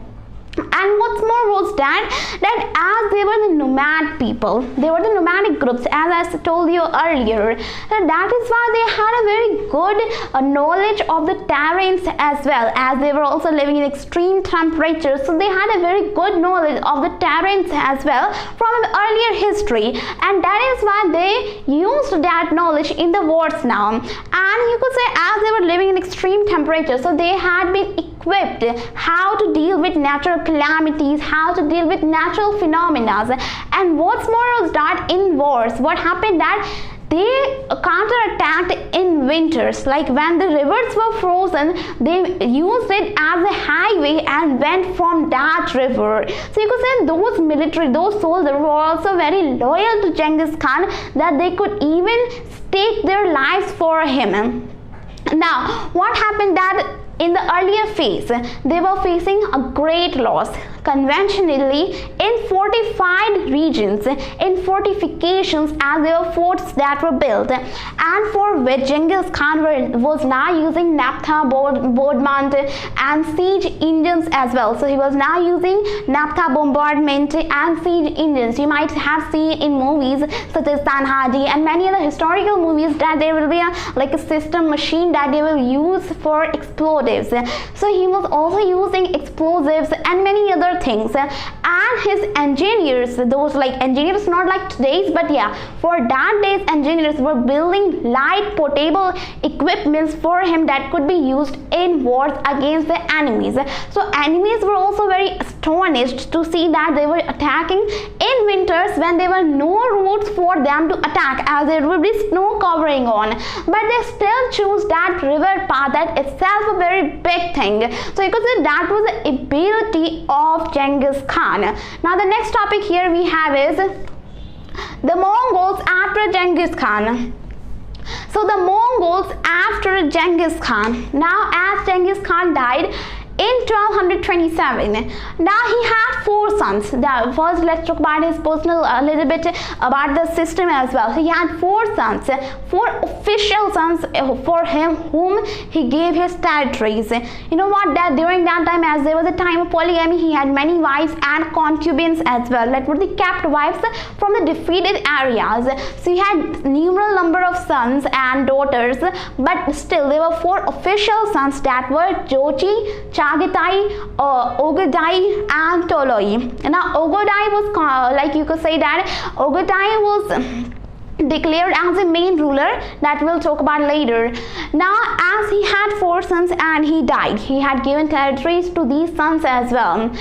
And what's more was that as they were the nomad people, they were the nomadic groups, as I told you earlier, that is why they had a very good knowledge of the terrains as well, as they were also living in extreme temperatures. So they had a very good knowledge of the terrains as well from an earlier history, and that is why they used that knowledge in the wars now. And you could say, as they were living in extreme temperatures, so they had been equipped how to deal with natural calamities, how to deal with natural phenomena. And what's more was that in wars, what happened that they counterattacked in winters. Like when the rivers were frozen, they used it as a highway and went from that river. So you could say those soldiers were also very loyal to Genghis Khan, that they could even stake their lives for him. Now what happened that in the earlier phase, they were facing a great loss. Conventionally, in fortified regions, in fortifications, as there were forts that were built, and for which Genghis Khan was now using naphtha bombardment and siege engines as well. So he was now using naphtha bombardment and siege engines. You might have seen in movies such as 𝓒𝓞𝓫 and many other historical movies that there will be a system machine that they will use for explosives. So he was also using explosives and many other things, and his engineers, those like engineers not like today's, but yeah, for that days engineers were building light portable equipments for him that could be used in wars against the enemies. So enemies were also very astonished to see that they were attacking in winters when there were no routes for them to attack, as there would be snow covering on, but they still choose that river path. That itself a very big thing. So you could say that was the ability of Genghis Khan. Now the next topic here we have is the Mongols after Genghis Khan. So the Mongols after Genghis Khan. Now as Genghis Khan died in 1227, now he had 4 sons. First, let's talk about his personal, a little bit about the system as well. He had 4 sons, 4 official sons for him, whom he gave his territories. You know what, that during that time, as there was a time of polygamy, he had many wives and concubines as well, that were the kept wives from the defeated areas. So he had numerous number of sons and daughters, but still there were 4 official sons that were Jochi, 𝓥𝓲𝓫, 𝓥𝓲𝓫 and 𝓒𝓱𝓪. Now 𝓥𝓲𝓫 was like you could say that 𝓥𝓲𝓫 was declared as the main ruler, that we'll talk about later. Now as he had 4 sons and he died, he had given territories to these sons as well.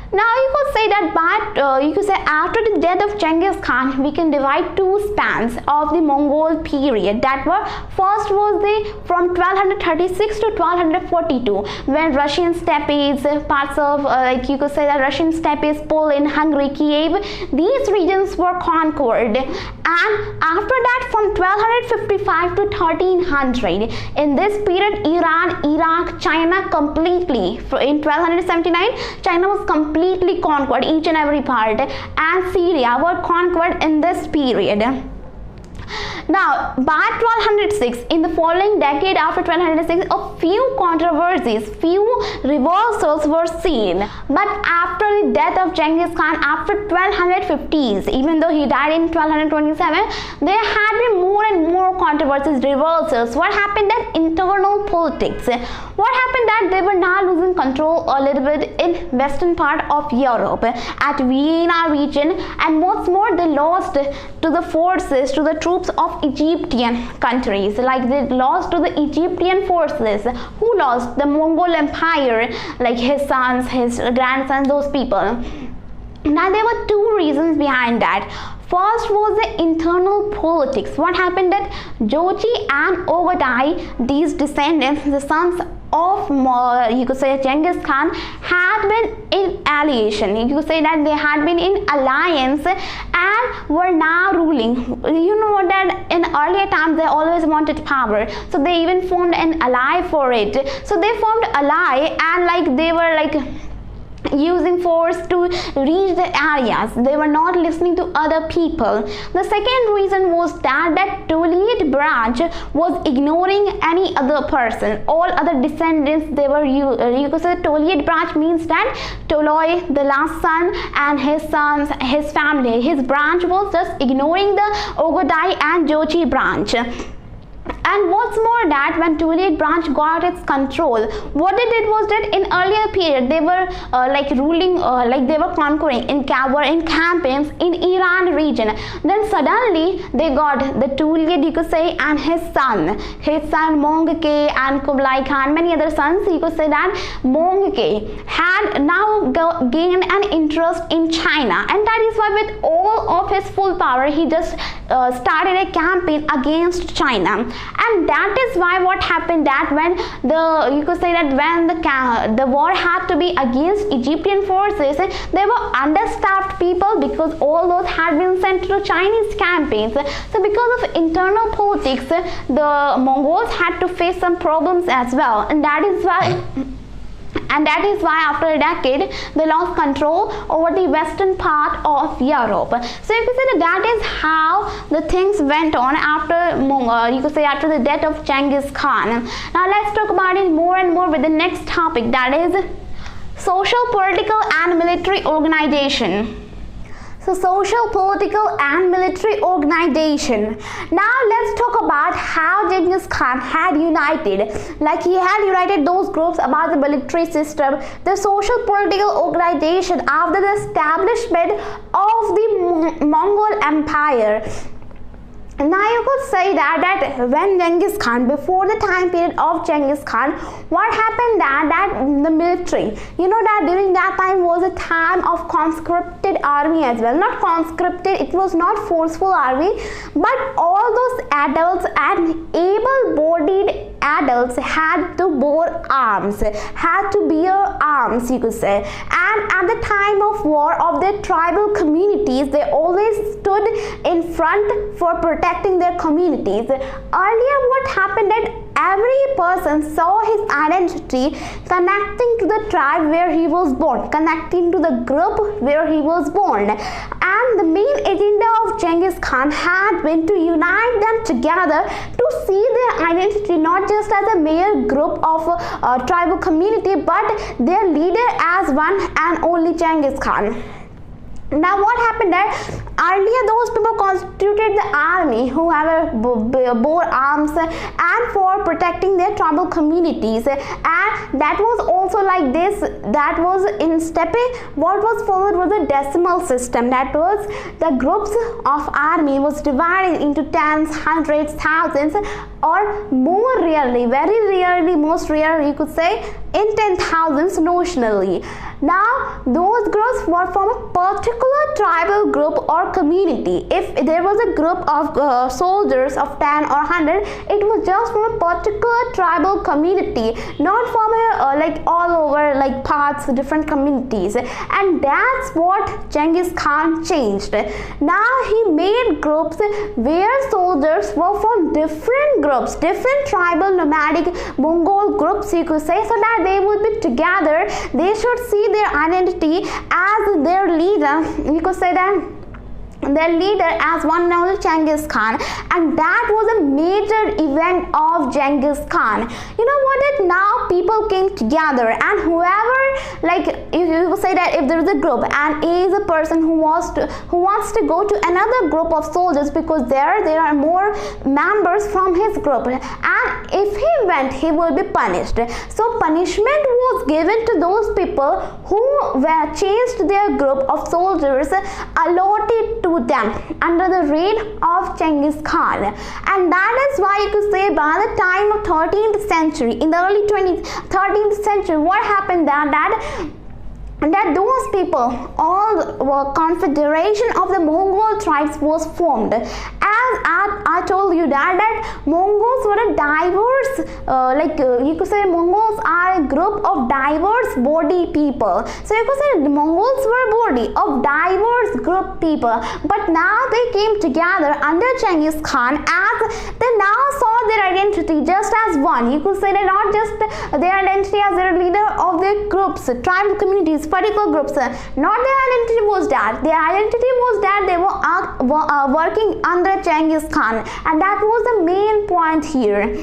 Now you could say that, but you could say after the death of Genghis Khan, we can divide 2 spans of the Mongol period. That were, first was the from 1236 to 1242, when Russian steppes, parts of like you could say that Russian steppes, Poland, Hungary, Kiev, these regions were conquered. And after that, from 1255 to 1300, in this period, Iran, Iraq, China completely, in 1279, China was completely conquered, each and every part, and Syria were conquered in this period. Now by 1206, in the following decade after 1206, a few controversies, few reversals were seen. But after the death of Genghis Khan, after 1250s, even though he died in 1227, there had been more and more controversies, reversals. What happened that internal politics, what happened that they were now losing control a little bit in western part of Europe, at Vienna region, and what's more, they lost to the forces, to the troops of Egyptian countries. Like they lost to the Egyptian forces. Who lost? The Mongol Empire, like his sons, his grandsons, those people. Now there were 2 reasons behind that. First was the internal politics. What happened that Jochi and 𝓥𝓲𝓫, these descendants, the sons of you could say Genghis Khan, had been in alliation. You could say that they had been in alliance and were now ruling. You know what, that in earlier times they always wanted power, so they even formed an ally for it. So they formed ally, and like they were like using force to reach the areas. They were not listening to other people. The second reason was that Toluyid branch was ignoring any other person, all other descendants. They were you could say Toluyid branch means that Toloi, the last son, and his sons, his family, his branch was just ignoring the 𝓥𝓲𝓫 and Jochi branch. And what's more, that when Tuilid branch got its control, what they did was that in earlier period they were ruling, they were conquering were in campaigns in Iran region. Then suddenly they got the Tuilid, you could say, and his son Mongke and Kublai Khan, many other sons. You could say that Mongke had now gained an interest in China, and that is why with all of his full power he just started a campaign against China. And that is why what happened, that when the war had to be against Egyptian forces, they were understaffed people because all those had been sent to Chinese campaigns. So because of internal politics, the Mongols had to face some problems as well, and that is why after a decade they lost control over the western part of Europe. So you can say that is how the things went on after after the death of Genghis Khan. Now let's talk about it more and more with the next topic, that is social, political and military organization. So social, political and military organization. Now let's talk about how Genghis Khan had united. He had united those groups about the military system, the social, political organization after the establishment of the Mongol Empire. Now you could say that when Genghis Khan, before the time period of Genghis Khan, what happened that the military, that during that time was a time of conscripted army as well. Not conscripted, it was not forceful army, but all those adults and able-bodied adults had to bear arms, you could say. And at the time of war of their tribal communities, they always stood in front for protecting their communities. Earlier what happened, that every person saw his identity connecting to the tribe where he was born, connecting to the group where he was born. And the main agenda of Genghis Khan had been to unite them together to see their identity not just as a mere group of tribal community, but their leader as one and only Genghis Khan. Now what happened that earlier those people constituted the army who bore arms and for protecting their tribal communities, and that was also like this, that was in steppe. What was followed was a decimal system, that was the groups of army was divided into tens, hundreds, thousands, or more rarely, very rarely, most rare you could say, in 10,000s notionally. Now those groups were from a particular tribal group or community. If there was a group of soldiers of 10 or 100, it was just from a particular tribal community, not from all over parts, different communities. And that's what Genghis Khan changed. Now he made groups where soldiers were from different groups, different tribal nomadic Mongol groups you could say, so that they would be together. They should see their identity as their leader, you could say that their leader as one and only Genghis Khan, and that was a major event of Genghis Khan. You know what, that now people came together, and whoever, if you say that if there is a group and A is a person who wants to go to another group of soldiers because there are more members from his group, and if he went he will be punished. So punishment was given to those people who were changed their group of soldiers allotted to them under the reign of Genghis Khan. And that is why you could say by the time of 13th century, in the early 13th century, what happened that those people, all confederation of the Mongol tribes was formed. As I told you that Mongols were a diverse, you could say Mongols are a group of diverse body people. So you could say the Mongols were a body of diverse group people, but now they came together under Genghis Khan as they now saw their identity just as one. You could say that not just their identity as their leader of their groups, tribal communities, particular groups, not their identity was that. Their identity was that they were working under Genghis Khan, and that was the main point here.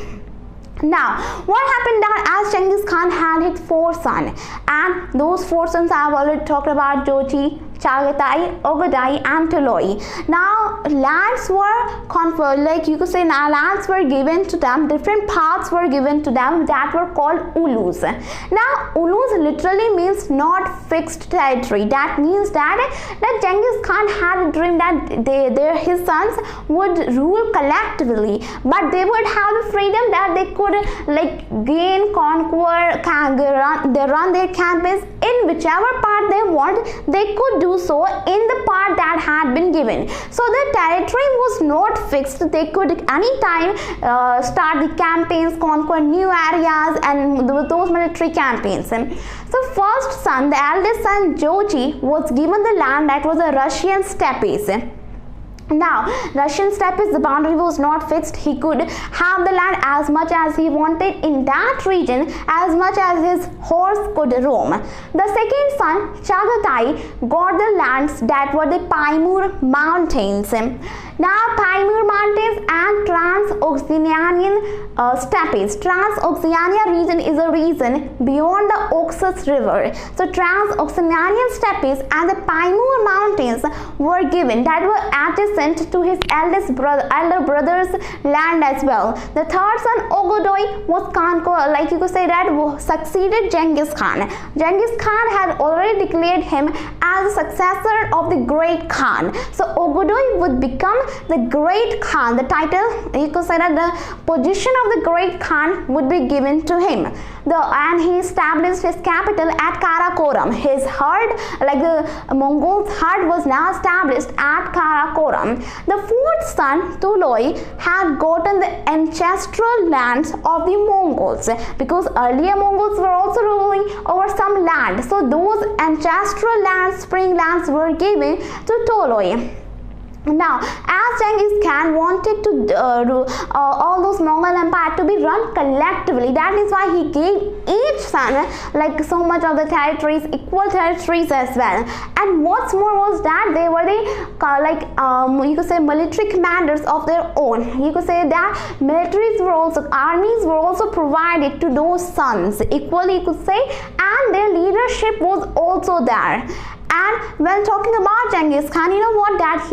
Now, what happened that as Genghis Khan had his 4 sons, and those 4 sons I have already talked about: Jochi, 𝓥𝓲𝓫, 𝓥𝓲𝓫 and 𝓒𝓱𝓪. Now lands were conferred, like you could say now lands were given to them, different parts were given to them that were called ulus. Now ulus literally means not fixed territory. That means that Genghis Khan had a dream that his sons would rule collectively, but they would have the freedom that they could like gain, conquer, run their campaigns in whichever part they want. They could do so in the part that had been given. So the territory was not fixed. They could anytime start the campaigns, conquer new areas, and those military campaigns. So first son, the eldest son Jochi, was given the land that was the Russian steppes. Now Russian steppes, the boundary was not fixed. He could have the land as much as he wanted in that region, as much as his horse could roam. The second son 𝓥𝓲𝓫 got the lands that were the Taimur mountains. Now Taimur mountains and Transoxianian steppes. Transoxiania region is a region beyond the Oxus river. So Transoxianian steppes and the Taimur mountains were given, that were adjacent to his elder brother's land as well. The third son 𝓥𝓲𝓫 was conquered, like you could say that succeeded Genghis Khan. Genghis Khan had already declared him as a successor of the great Khan. So 𝓥𝓲𝓫 would become the great Khan. The title, you could say that the position of the great Khan would be given to him. And he established his capital at Karakoram. His herd, like the Mongols' herd, was now established at Karakoram. The fourth son 𝓒𝓱𝓪 had gotten the ancestral lands of the Mongols, because earlier Mongols were also ruling over some land. So those ancestral lands, spring lands, were given to 𝓒𝓱𝓪. Now, as Genghis Khan wanted to all those Mongol empire to be run collectively, that is why he gave each son like so much of the territories, equal territories as well. And what's more was that they were the you could say military commanders of their own. You could say that militaries were also, armies were also provided to those sons equally, you could say, and their leadership was also there. And when talking about Genghis Khan, you know what, that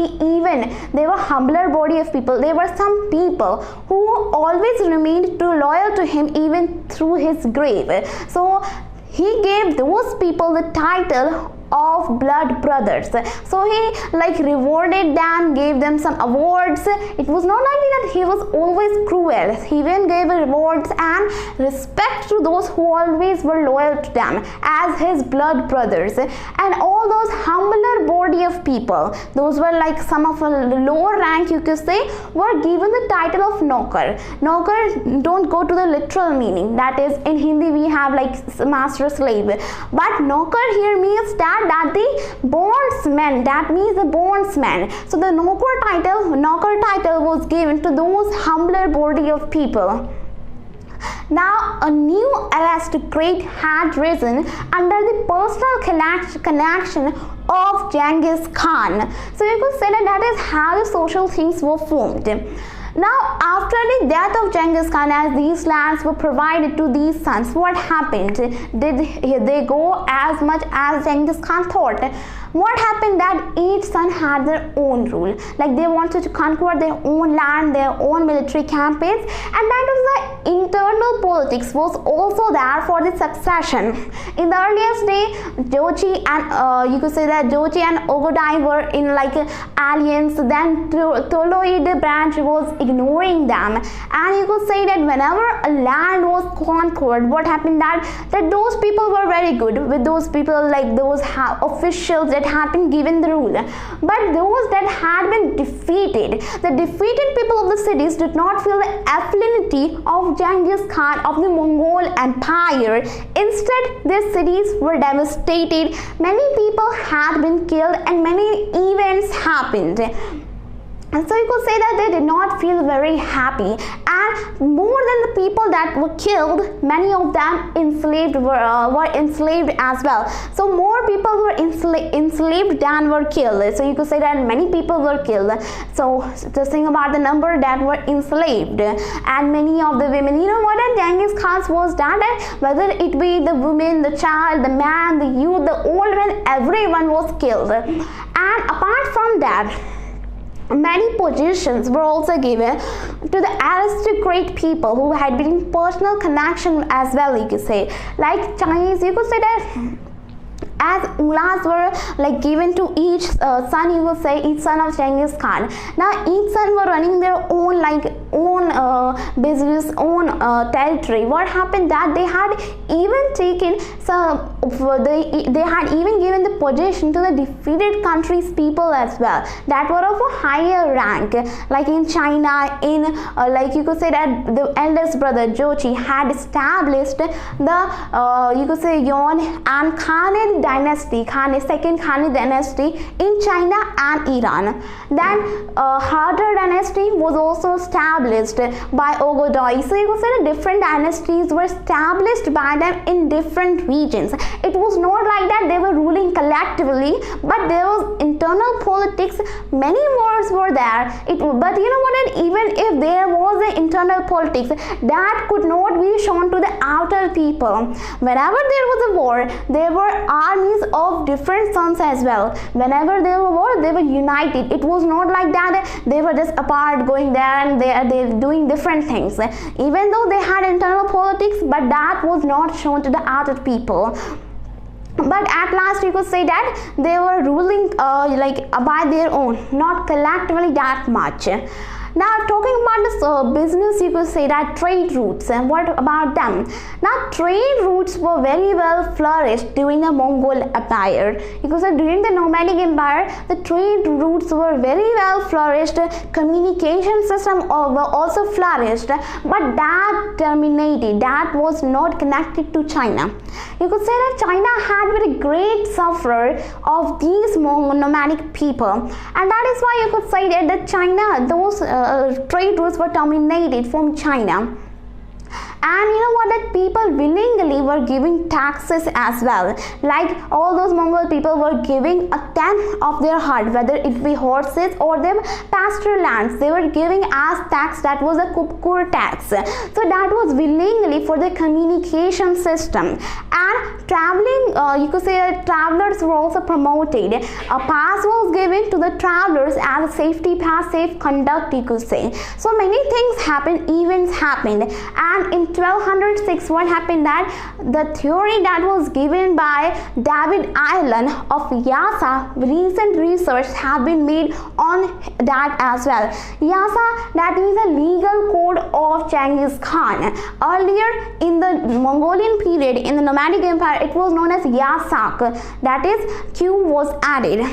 they were humbler body of people. There were some people who always remained loyal to him even through his grave. So he gave those people the title of blood brothers. So he rewarded them, gave them some awards. It was not only that he was always cruel, he even gave rewards and respect to those who always were loyal to them as his blood brothers. And all those humbler body of people, those were like some of a lower rank, you could say, were given the title of Naukar. Naukar don't go to the literal meaning, that is in Hindi we have like master slave, but Naukar here means that the bondsman, that means the bondsman. So the Naukar title was given to those humbler body of people. Now a new aristocrat had risen under the personal connection of Genghis Khan. So you could say that is how the social things were formed. Now after the death of Genghis Khan, as these lands were provided to these sons, what happened? Did they go as much as Genghis Khan thought? What happened that each son had their own rule, like they wanted to conquer their own land, their own military campaigns, and that was the internal politics was also there for the succession. In the earliest day, Jochi and you could say that Jochi and 𝓥𝓲𝓫 were in like an alliance. Then 𝓒𝓱𝓪, the branch, was ignoring them, and you could say that whenever a land was conquered, what happened that those people were very good with those people, like those officials that had been given the rule, but those that had been defeated, the defeated people of the cities did not feel the affinity of Genghis Khan of the Mongol Empire. Instead, their cities were devastated, many people had been killed, and many events happened. And so you could say that they did not feel very happy, and and more than the people that were killed, many of them were enslaved as well. So more people were enslaved than were killed. So you could say that many people were killed. So just think about the number that were enslaved, and many of the women. You know what that Genghis Khan was done, that whether it be the woman, the child, the man, the youth, the old man, everyone was killed. And apart from that, many positions were also given to the aristocratic people who had been in personal connection as well, you could say. Like Chinese, you could say that as ulas were like given to each son, you would say each son of Genghis Khan. Now each son were running their own business, own territory. What happened that they had even taken some, they had even given the position to the defeated countries people as well, that were of a higher rank. Like in China, in like you could say that the eldest brother Jochi had established the you could say Yuan and Khanid dynasty, second Khanid dynasty in China and Iran. Then Harder dynasty was also established by 𝓥𝓲𝓫𝓱𝓪. So you could say the different dynasties were established by them in different regions. It was not like that they were ruling collectively, but there was internal politics. Many wars were there. But you know what? Even if there was an internal politics, that could not be shown to the outer people. Whenever there was a war, there were armies of different sons as well. Whenever there were war, they were united. It was not like that they were just apart, going there and they're doing different things. Even though they had internal politics, but that was not shown to the outer people. But at last you could say that they were ruling like by their own, not collectively that much. Now talking about this business, you could say that trade routes, and what about them? Now trade routes were very well flourished during the Mongol Empire. You could say during the Nomadic Empire, the trade routes were very well flourished. Communication system were also flourished, but that terminated. That was not connected to China. You could say that China had been a great sufferer of these nomadic people, and that is why you could say that China, those trade routes were terminated from China. And you know what, that people willingly were giving taxes as well. Like all those Mongol people were giving a tenth of their herd, whether it be horses or their pastoral lands, they were giving as tax. That was a kupkur tax. So that was willingly for the communication system. And traveling, you could say that travelers were also promoted. A pass was given to the travelers as a safety pass, safe conduct, you could say. So many things happened, events happened. And in 1206, what happened, that the theory that was given by David Ireland of Yasa, recent research have been made on that as well. Yasa, that is a legal code of Genghis Khan. Earlier in the Mongolian period, in the Nomadic Empire, it was known as Yasak, that is Q was added.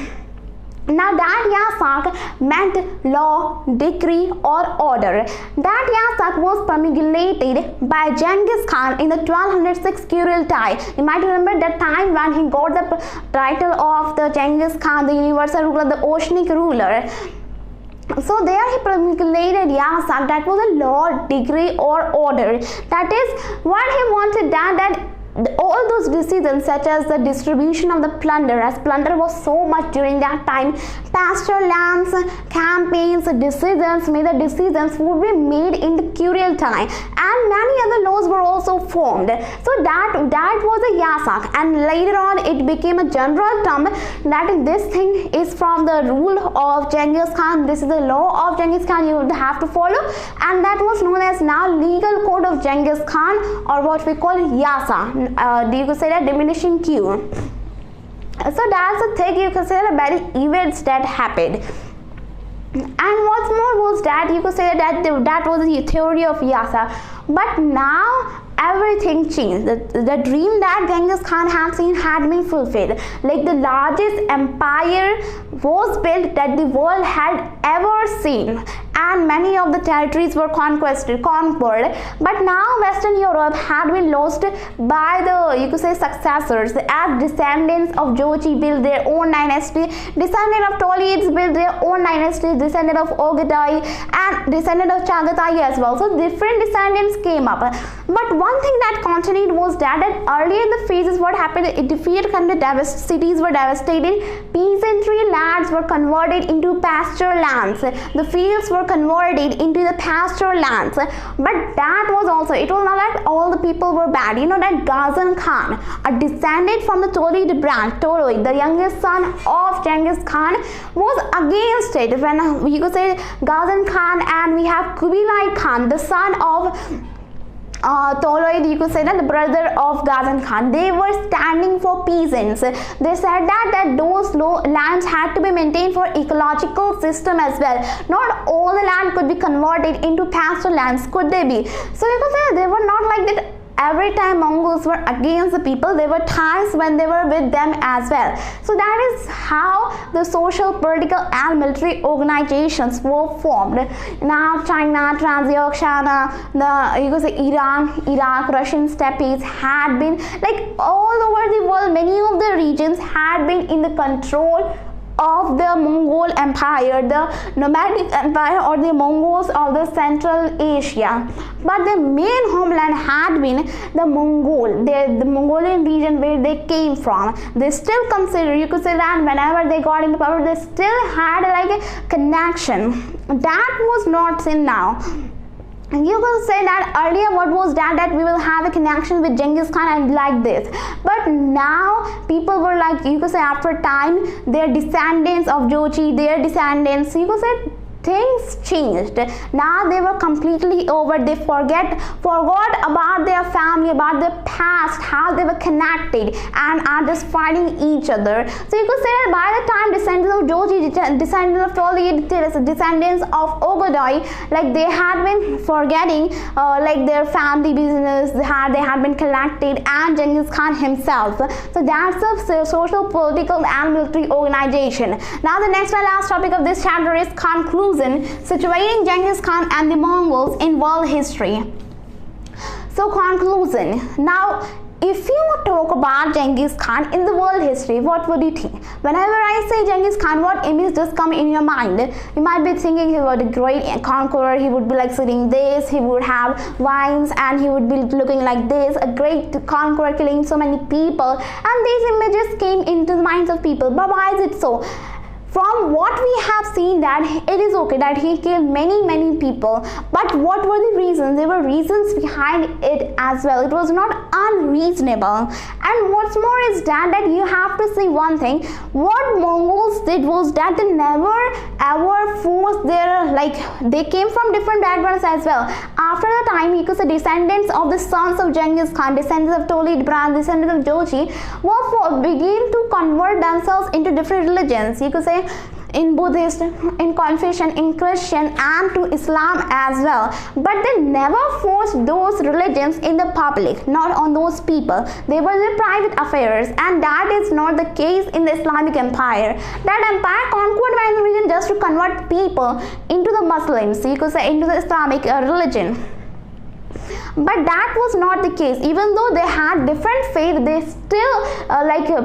Now that Yasak meant law, decree or order. That Yasak was promulgated by Genghis Khan in the 1206 𝓒𝓲𝓫. You might remember that time when he got the title of the Genghis Khan, the universal ruler, the oceanic ruler. So there he promulgated Yasak, that was a law, decree or order. That is what he wanted, that all those decisions such as the distribution of the plunder, as plunder was so much during that time, pastoral lands, campaigns, decisions, major decisions would be made in the 𝓒𝓲𝓫, and many other laws were also formed. So that was a Yasak, and later on it became a general term that this thing is from the rule of Genghis Khan, this is the law of Genghis Khan, you would have to follow, and that was known as now legal code of Genghis Khan, or what we call Yasa. You could say that diminishing Q. So that's the thing, you could say the very events that happened. And what's more was that you could say that that was the theory of Yasa. But now everything changed. The dream that Genghis Khan had seen had been fulfilled. Like the largest empire was built that the world had ever seen. and many of the territories were conquered. But now Western Europe had been lost by the, you could say, successors, as descendants of Jochi built their own dynasty, descendant of Ptolemies built their own dynasty, descendant of 𝓥𝓲𝓫 and descendant of 𝓒𝓱𝓪𝓾 as well. So different descendants came up. But one thing that continued was that earlier in the phases, what happened, it defeated country, cities were devastated, peasantry lands were converted into pasture lands, the fields were converted into the pasture lands. But that was also, it was not that all the people were bad. You know that 𝓥𝓲𝓫 Khan, a descendant from the Tolid branch, Toloi, the youngest son of Genghis Khan, was against it. When you could say 𝓥𝓲𝓫 Khan, and we have Kubilai Khan, the son of Toloi, you could say that the brother of 𝓥𝓲𝓫 Khan, they were standing for peasants. They said that those lands had to be maintained for ecological system as well. Not all the land could be converted into pasture lands, could they be? So you could say they were not like that. Every time Mongols were against the people, there were times when they were with them as well. So that is how the social, political and military organizations were formed. Now China, Transyoksana, the, you could say, Iran, Iraq, Russian steppes had been, like, all over the world, many of the regions had been in the control of the Mongol Empire, the Nomadic Empire, or the Mongols of the Central Asia. But the main homeland had been the Mongol, the Mongolian region where they came from. They still consider, you could say that whenever they got into power, they still had like a connection. That was not seen now. You could say that earlier what was that we will have a connection with Genghis Khan and like this, but now people were like, you could say, after time, their descendants of Jochi, their descendants, you could say, things changed. Now they were completely over. They forgot about their family, about their past, how they were connected, and are just fighting each other. So you could say that by the time descendants of Jochi, descendants of Tolid, descendants of 𝓥𝓲𝓫, like they had been forgetting like their family business, they had been collected, and Genghis Khan himself. So that's a social, political and military organization. Now the next and last topic of this chapter is conclusion, situating Genghis Khan and the Mongols in world history. So conclusion. Now if you talk about Genghis Khan in the world history, what would you think? Whenever I say Genghis Khan, what image does come in your mind? You might be thinking he was a great conqueror, he would be like sitting this, he would have vines, and he would be looking like this, a great conqueror killing so many people, and these images came into the minds of people. But why is it so? From what we have seen, that it is okay that he killed many people, but what were the reasons? There were reasons behind it as well. It was not unreasonable. And what's more is that you have to see one thing. What Mongols did was that they never ever forced their, like, they came from different backgrounds as well. After the time, you could say descendants of the sons of Genghis Khan, descendants of Tolid branch, descendants of Jochi, begin to convert themselves into different religions. You could say in Buddhist, in Confucian, in Christian, and to Islam as well. But they never forced those religions in the public, not on those people. They were their private affairs, and that is not the case in the Islamic Empire. That empire conquered many regions just to convert people into the Muslims, you could say into the Islamic religion. But that was not the case. Even though they had different faith, they still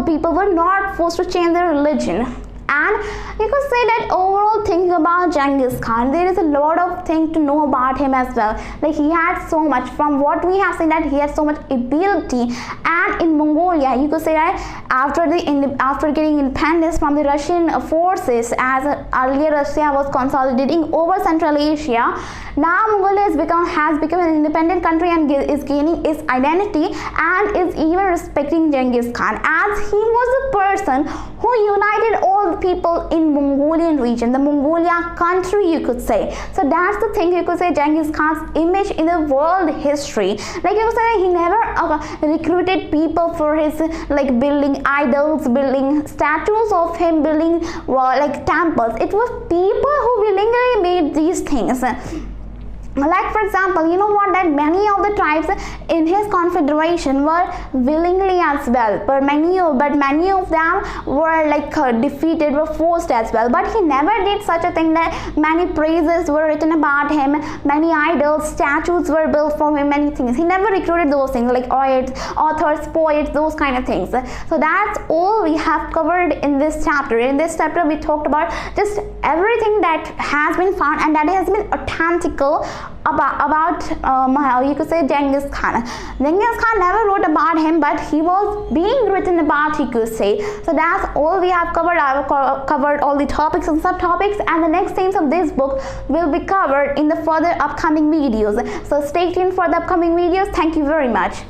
people were not forced to change their religion. And you could say that overall, thinking about Genghis Khan, there is a lot of things to know about him as well. Like, he had so much, from what we have seen, that he had so much ability. And in Mongolia, you could say that after getting independence from the Russian forces, as earlier Russia was consolidating over Central Asia, now Mongolia has become an independent country and is gaining its identity and is even respecting Genghis Khan, as he was the person who united all the people in Mongolian region, the Mongolia country, you could say. So that's the thing, you could say, Genghis Khan's image in the world history. Like, you could say, he never recruited people for his, like, building idols, building statues of him, building like temples. It was people who willingly made these things. Like for example, you know what, that many of the tribes in his confederation were willingly as well, but many of them were like defeated, were forced as well. But he never did such a thing that many praises were written about him, many idols, statues were built for him, many things. He never recruited those things like authors, poets, those kind of things. So that's all we have covered in this chapter. In this chapter we talked about just everything that has been found and that has been authentical about you could say Genghis Khan. Genghis Khan never wrote about him, but he was being written about, you could say. So that's all we have covered. I have covered all the topics and subtopics, and the next themes of this book will be covered in the further upcoming videos. So stay tuned for the upcoming videos. Thank you very much.